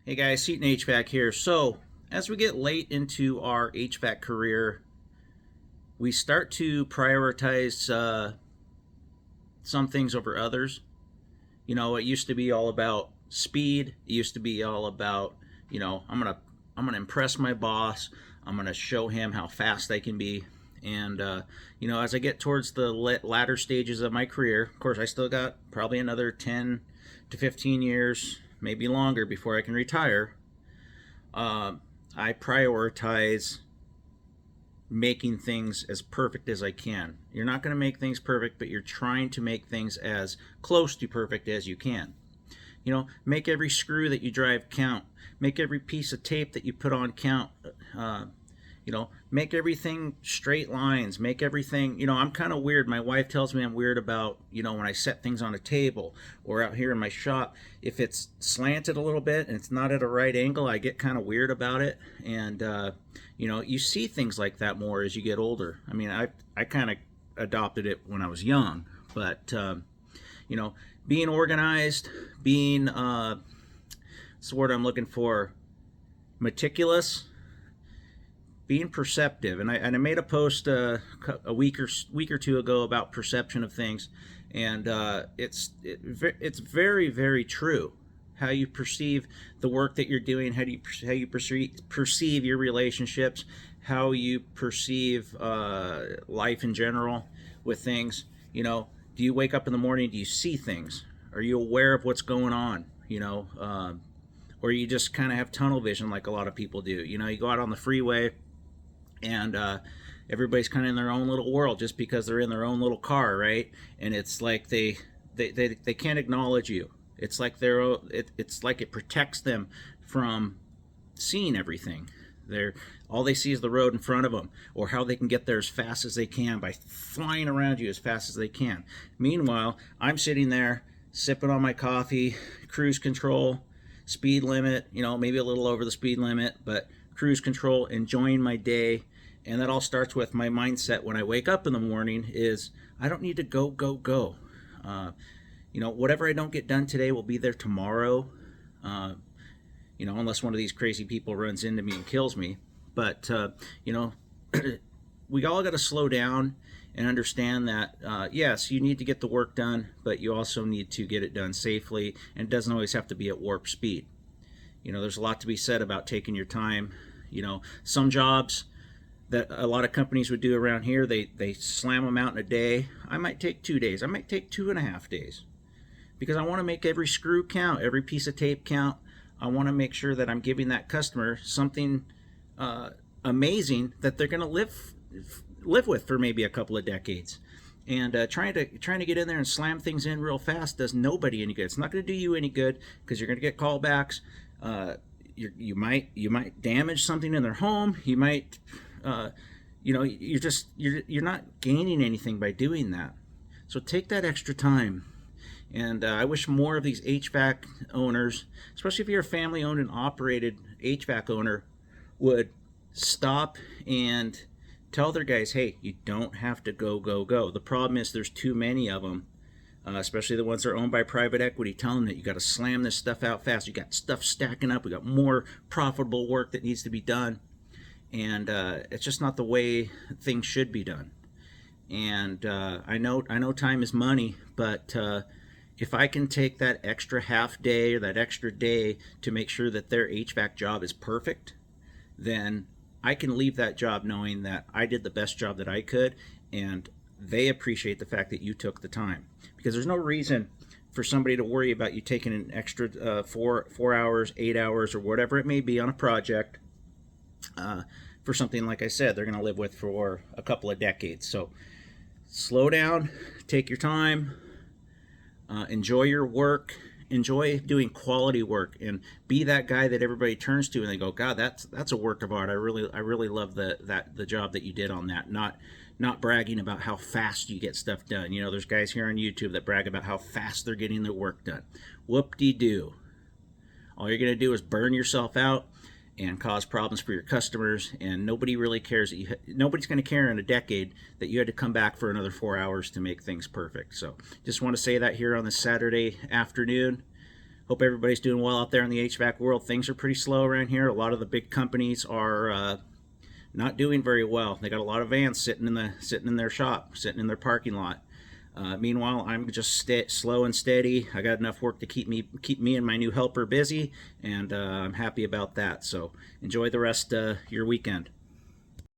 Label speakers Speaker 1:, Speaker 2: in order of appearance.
Speaker 1: Hey guys, Seaton HVAC here. So, as we get late into our HVAC career, we start to prioritize some things over others. You know, it used to be all about speed. It used to be all about, I'm gonna impress my boss. I'm gonna show him how fast I can be. And as I get towards the latter stages of my career, of course, I still got probably another 10 to 15 years, maybe longer, before I can retire. I prioritize making things as perfect as I can. You're not going to make things perfect, but you're trying to make things as close to perfect as you can. Make every screw that you drive count. Make every piece of tape that you put on count. Make everything straight lines. Make everything, I'm kind of weird. My wife tells me I'm weird about, when I set things on a table or out here in my shop. If it's slanted a little bit and it's not at a right angle, I get kind of weird about it. And, you see things like that more as you get older. I mean, I kind of adopted it when I was young, but, being organized, being, what's the word I'm looking for, meticulous, being perceptive. And I made a post a week or two ago about perception of things, and it's very, very true. How you perceive the work that you're doing, how you perceive your relationships, how you perceive life in general with things. Do you wake up in the morning? Do you see things? Are you aware of what's going on? Or you just kind of have tunnel vision like a lot of people do. You go out on the freeway and everybody's kind of in their own little world just because they're in their own little car, right? And it's like they can't acknowledge you. It's like it's like it protects them from seeing everything. All they see is the road in front of them, or how they can get there as fast as they can by flying around you as fast as they can. Meanwhile, I'm sitting there sipping on my coffee, cruise control, speed limit, maybe a little over the speed limit, but cruise control, enjoying my day. And that all starts with my mindset when I wake up in the morning is I don't need to go. Whatever I don't get done today will be there tomorrow. Unless one of these crazy people runs into me and kills me. But, we all got to slow down and understand that, yes, you need to get the work done, but you also need to get it done safely, and it doesn't always have to be at warp speed. There's a lot to be said about taking your time. Some jobs that a lot of companies would do around here, they slam them out in a day. I might take 2 days. I might take 2.5 days because I want to make every screw count, every piece of tape count. I want to make sure that I'm giving that customer something amazing that they're going to live with for maybe a couple of decades. And trying to get in there and slam things in real fast does nobody any good. It's not going to do you any good because you're going to get callbacks. You might damage something in their home. You might, you're not gaining anything by doing that. So take that extra time. And I wish more of these HVAC owners, especially if you're a family-owned and operated HVAC owner, would stop and tell their guys, hey, you don't have to go. The problem is there's too many of them, especially the ones that are owned by private equity, telling them that you got to slam this stuff out fast. You got stuff stacking up. We got more profitable work that needs to be done. And it's just not the way things should be done. And I know time is money, but if I can take that extra half day or that extra day to make sure that their HVAC job is perfect, then I can leave that job knowing that I did the best job that I could, and they appreciate the fact that you took the time. Because there's no reason for somebody to worry about you taking an extra 4 hours, 8 hours, or whatever it may be on a project for something, like I said, they're going to live with for a couple of decades. So slow down, take your time. Enjoy your work, enjoy doing quality work, and be that guy that everybody turns to and they go, God, that's a work of art. I really love the job that you did on that. Not bragging about how fast you get stuff done. There's guys here on YouTube that brag about how fast they're getting their work done. Whoop-de-doo. All you're going to do is burn yourself out and cause problems for your customers, and nobody really cares. Nobody's going to care in a decade that you had to come back for another 4 hours to make things perfect. So just want to say that here on this Saturday afternoon. Hope everybody's doing well out there in the HVAC world. Things are pretty slow around here. A lot of the big companies are not doing very well. They got a lot of vans sitting in their shop, sitting in their parking lot. Meanwhile, I'm just slow and steady. I got enough work to keep me and my new helper busy, and I'm happy about that. So enjoy the rest of your weekend.